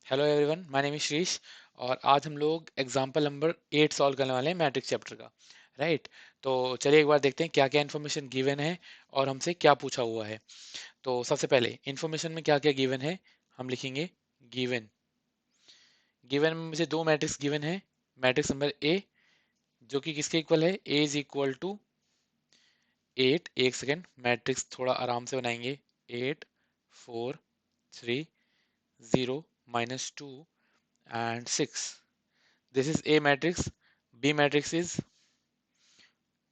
Hello everyone, my name is Shrish. और आज हम लोग एग्जांपल नंबर 8 सॉल्व करने वाले हैं मैट्रिक्स चैप्टर का। राइट। तो चलिए एक बार देखते हैं क्या क्या इन्फॉर्मेशन गिवन है और हमसे क्या पूछा हुआ है। तो सबसे पहले इन्फॉर्मेशन में क्या क्या गिवन है हम लिखेंगे। गिवन गिवन में मुझे दो मैट्रिक्स गिवन है। मैट्रिक्स नंबर ए जो कि किसके इक्वल है, ए इज इक्वल टू 8। एक सेकेंड, मैट्रिक्स थोड़ा आराम से बनाएंगे। 8 4 3 0 -2 and 6. This is A matrix. B matrix is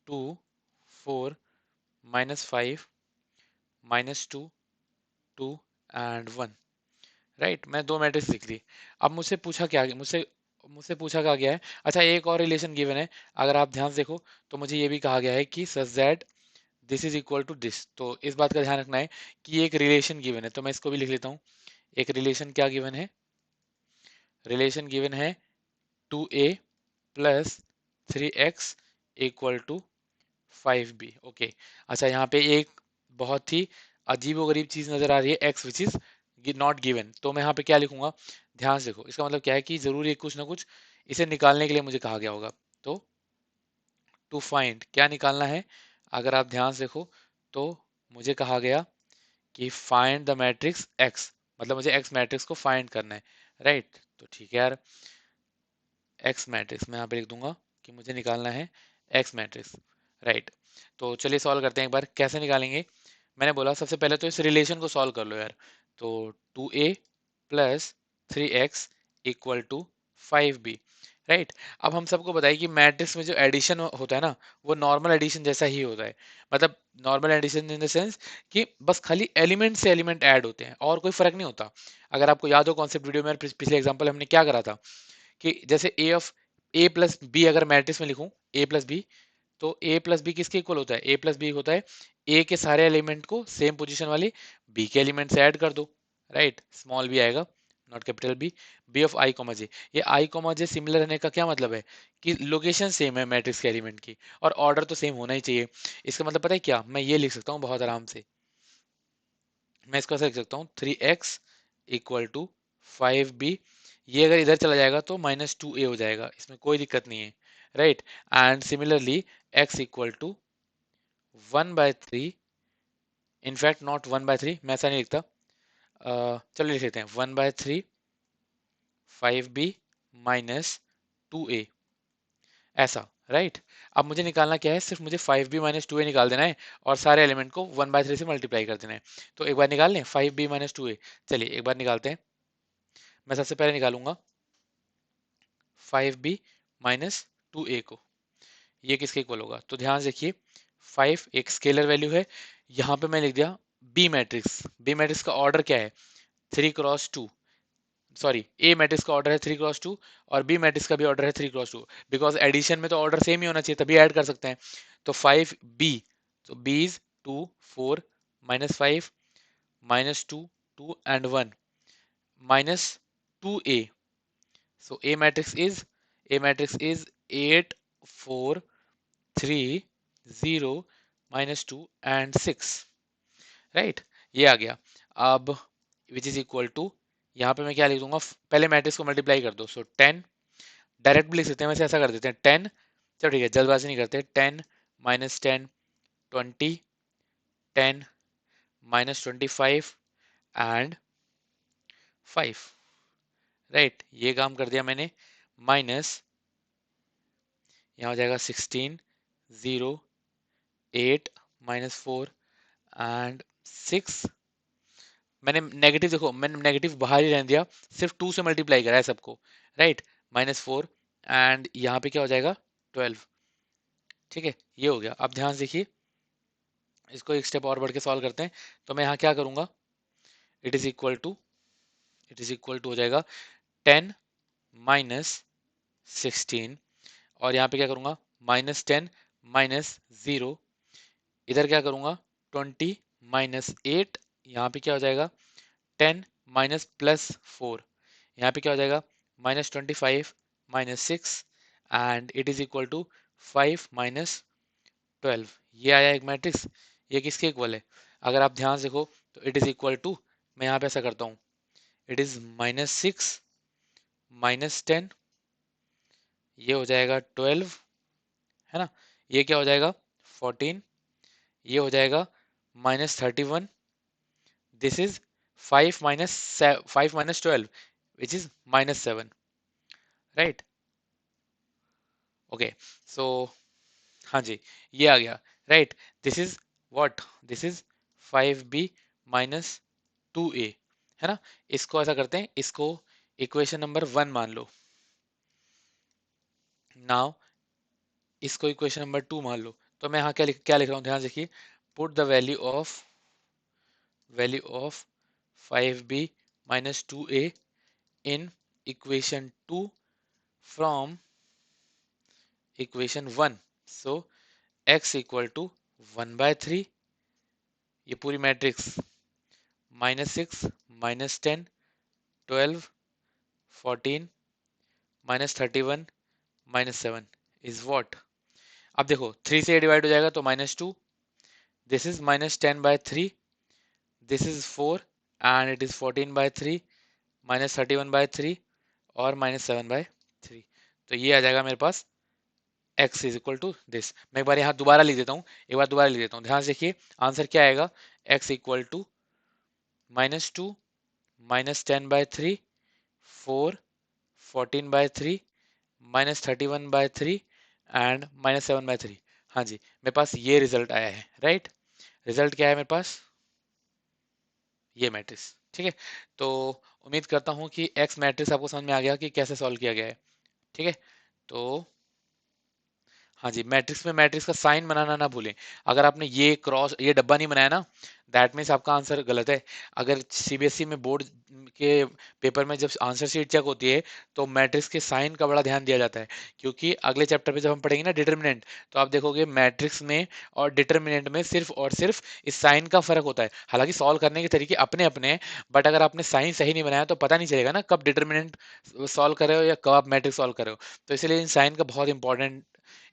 2 4 -5 -2 2 and 1. Right, मैं दो मैट्रिक्स लिख ली। अब मुझसे पूछा क्या, मुझसे मुझसे पूछा क्या गया है। अच्छा, एक और रिलेशन गिवन है। अगर आप ध्यान से देखो तो मुझे ये भी कहा गया है कि such that this is equal to this. तो इस बात का ध्यान रखना है कि ये एक रिलेशन गिवन है, तो मैं इसको भी लिख लेता हूँ। एक रिलेशन क्या गिवन है, रिलेशन गिवन है 2a plus 3x equal to 5b। Okay. अच्छा, यहाँ पे एक बहुत ही अजीबोगरीब चीज नजर आ रही है, x which is not given. तो मैं यहाँ पे क्या लिखूंगा, ध्यान से देखो। इसका मतलब क्या है कि जरूरी कुछ ना कुछ इसे निकालने के लिए मुझे कहा गया होगा। तो टू फाइंड क्या निकालना है, अगर आप ध्यान से देखो तो मुझे कहा गया कि फाइंड द मैट्रिक्स x, मतलब मुझे x मैट्रिक्स को फाइंड करना है। राइट। तो ठीक है यार, एक्स मैट्रिक्स मैं यहाँ पे लिख दूंगा कि मुझे निकालना है एक्स मैट्रिक्स। राइट। तो चलिए सॉल्व करते हैं एक बार, कैसे निकालेंगे। मैंने बोला सबसे पहले तो इस रिलेशन को सॉल्व कर लो यार। तो 2a plus 3x equal to 5b। Right. अब हम सबको बताइए कि मैट्रिक्स में जो एडिशन होता है ना, वो नॉर्मल एडिशन जैसा ही होता है। मतलब normal addition in the sense कि बस खाली एलिमेंट से एलिमेंट ऐड होते हैं और कोई फर्क नहीं होता। अगर आपको याद हो कॉन्सेप्ट वीडियो में पिछले एग्जांपल हमने क्या करा था कि जैसे ए ऑफ ए प्लस बी अगर मैट्रिक्स में लिखूं, ए प्लस बी, तो ए प्लस बी किसके इक्वल होता है, ए प्लस बी होता है ए के सारे एलिमेंट को सेम पोजीशन वाले बी के एलिमेंट से ऐड कर दो। राइट, स्मॉल बी आएगा, not capital B. B of I comma J, ये आई कॉमा जे सिमिलर रहने का क्या मतलब है कि लोकेशन सेम है मैट्रिक्स के एलिमेंट की, और ऑर्डर तो सेम होना ही चाहिए। इसका मतलब पता है क्या, मैं ये लिख सकता हूँ बहुत आराम से। मैं इसको ऐसा लिख सकता हूँ 3x इक्वल टू 5b। ये अगर इधर चला जाएगा तो -2a हो जाएगा, इसमें कोई दिक्कत नहीं है। Right. And similarly x equal to 1/3। In fact not 1/3, मैं ऐसा नहीं लिखता। चलो लिख लेते हैं 1/3 5b -2a, ऐसा। राइट। अब मुझे निकालना क्या है, सिर्फ मुझे 5b -2a निकाल देना है और सारे एलिमेंट को 1/3 से मल्टीप्लाई कर देना है। तो एक बार निकाल लें 5b -2a। चलिए एक बार निकालते हैं। मैं सबसे पहले निकालूंगा 5b -2a को। ये किसके इक्वल होगा, तो ध्यान से देखिए 5 एक स्केलर वैल्यू है। यहाँ पे मैं लिख दिया बी मैट्रिक्स। बी मैट्रिक्स का ऑर्डर क्या है, 3x2। सॉरी, ए मैट्रिक्स का ऑर्डर है 3x2 और बी मैट्रिक्स का भी ऑर्डर है 3x2। बिकॉज एडिशन में तो ऑर्डर सेम ही होना चाहिए, तभी ऐड कर सकते हैं। तो 5b, तो b is 2 4 -5 -2 2 and 1 -2a। So A matrix is 8 4 3 0 -2 and 6। Right, ये आ गया। अब विच इज इक्वल टू, यहाँ पे मैं क्या लिख दूंगा, पहले मैट्रिक्स को मल्टीप्लाई कर दो। सो 10, डायरेक्ट भी लिख सकते हैं, वैसे ऐसा कर देते हैं 10। चलो ठीक है, जल्दबाजी नहीं करते। 10 -10 20 10 -25 एंड 5। राइट, ये काम कर दिया मैंने। माइनस यहाँ हो जाएगा 16 0 8 -4 एंड 6। मैंने नेगेटिव, देखो मैंने नेगेटिव बाहर ही रहने दिया, सिर्फ 2 से मल्टीप्लाई करा है सबको। राइट, -4 एंड यहाँ पे क्या हो जाएगा 12। ठीक है, ये हो गया। अब ध्यान से देखिए, इसको एक स्टेप और बढ़ के सॉल्व करते हैं। तो मैं यहाँ क्या करूँगा, it is equal to, it is equal to हो जाएगा 10 -16, और यहाँ पे क्या करूँगा -10 -0, इधर क्या करूँगा 20 -8, यहाँ पे क्या हो जाएगा 10 -+4, यहाँ पे क्या हो जाएगा -25 -6 and it is equal to 5 -12। ये आया एक मैट्रिक्स। ये किसके इक्वल है, अगर आप ध्यान से देखो तो इट इज इक्वल टू, मैं यहाँ पे ऐसा करता हूँ, इट इज -6 -10, ये हो जाएगा 12, है ना। ये क्या हो जाएगा 14, ये हो जाएगा -31, this is 5 - 12 which is -7, right. Okay, so हाँ जी, ये आ गया, right. This is what, this is 5b -2a, है ना। इसको ऐसा करते हैं, इसको इक्वेशन नंबर 1 मान लो। नाउ इसको इक्वेशन नंबर 2 मान लो। तो मैं यहाँ क्या लिख रहा हूँ, ध्यान से देखिए। Put the value of 5b -2a in equation 2 from equation 1. So x equal to 1/3, ये पूरी मैट्रिक्स, -6 -10 12 14 -31 -7 is what। अब देखो 3 से डिवाइड हो जाएगा तो -2, this is -10/3, this is 4 and it is 14/3 -31/3 और -7/3। तो ये आ जाएगा मेरे पास x is equal to this. मैं एक बार यहाँ दोबारा लिख देता हूँ, एक बार दोबारा लिख देता हूँ, ध्यान से देखिए। आंसर क्या आएगा, x इक्वल टू -2 -10/3 4 14/3 -31/3 एंड -7/3। हाँ जी, मेरे पास ये रिजल्ट आया है, राइट। रिजल्ट क्या है मेरे पास, ये मैट्रिक्स, ठीक है। तो उम्मीद करता हूँ कि एक्स मैट्रिक्स आपको समझ में आ गया कि कैसे सॉल्व किया गया है, ठीक है। तो हाँ जी, मैट्रिक्स में मैट्रिक्स का साइन बनाना ना भूलें। अगर आपने ये क्रॉस, ये डब्बा नहीं बनाया ना, दैट मीन्स आपका आंसर गलत है। अगर सीबीएसई में बोर्ड के पेपर में जब आंसर शीट चेक होती है तो मैट्रिक्स के साइन का बड़ा ध्यान दिया जाता है, क्योंकि अगले चैप्टर पे जब हम पढ़ेंगे ना डिटर्मिनेंट, तो आप देखोगे मैट्रिक्स में और डिटर्मिनेंट में सिर्फ और सिर्फ इस साइन का फर्क होता है। हालांकि सॉल्व करने के तरीके अपने अपने हैं, बट अगर आपने साइन सही नहीं बनाया तो पता नहीं चलेगा ना कब डिटर्मिनेंट सॉल्व कर रहे हो या कब आप मैट्रिक्स सॉल्व कर रहे हो। तो इसलिए इन साइन का बहुत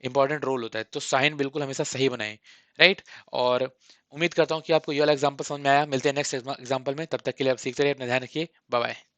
इंपॉर्टेंट रोल होता है। तो साइन बिल्कुल हमेशा सही बनाएं, राइट। और उम्मीद करता हूँ कि आपको ये वाला एग्जाम्पल समझ में आया। मिलते हैं नेक्स्ट एग्जाम्पल में, तब तक के लिए आप सीखते रहिए, अपना ध्यान रखिए, बाय बाय।